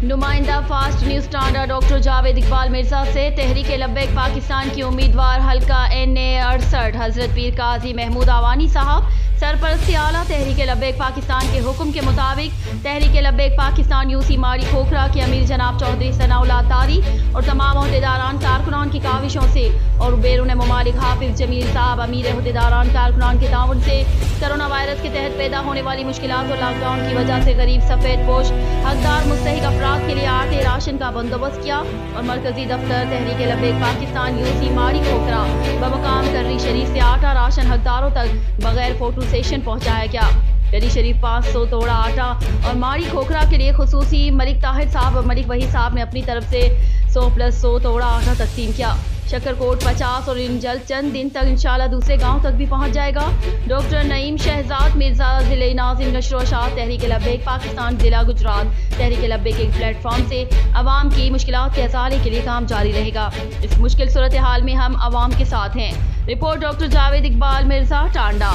نمائندہ fast news Tanda doctor Javed Iqbal Mirza سے تحریک لبیک پاکستان کی امیدوار حلقہ NA 68 حضرت پیر قاضی محمود آوانی صاحب سرپرست اعلیٰ تحریک لبیک پاکستان کے حکم کے مطابق تحریک لبیک پاکستان UC ماڑی کھوکھرا کے امیر جناب چودھری ثناء اللہ تاری اور تمام عہدیداران کارکنان کی کاوشوں سے اور بیرون ممالک حافظ جمیل صاحب امیر عہدیداران کارکنان کے تعاون سے کرونا وائرس کے تحت پیدا ہونے والی مشکلات اور لاک ڈاؤن کی وجہ سے غریب سفید پوش حقدار مستحق افراد کے لیے آٹے راشن کا بندوبست کیا اور مرکزی دفتر تحریک لبیک پاکستان UC ماڑی کھوکھرا بمقام کرری شریف سے آٹا راشن حقداروں تک بغیر فوٹو سیشن پہنچایا گیا۔ کرری شریف 500 توڑا آٹا اور ماڑی کھوکھرا کے لیے خصوصی ملک طاہر صاحب اور ملک وحید صاحب نے اپنی طرف سے 100+100 توڑا آٹا تقسیم کیا۔ شکر کوٹ 50 اور ان جلد چند دن تک انشاءاللہ دوسرے گاؤں تک بھی پہنچ جائے گا۔ ڈاکٹر نعیم شہزاد مرزا ضلع ناظم نشر و اشاعت تحریک لبیک پاکستان ضلع گجرات تحریک لبیک کے پلیٹ فارم سے عوام کی مشکلات کے ازالے کے لیے کام جاری رہے گا۔ اس مشکل صورتحال میں ہم عوام کے ساتھ ہیں۔ Report doctor Javed Iqbal Mirza ٹانڈا۔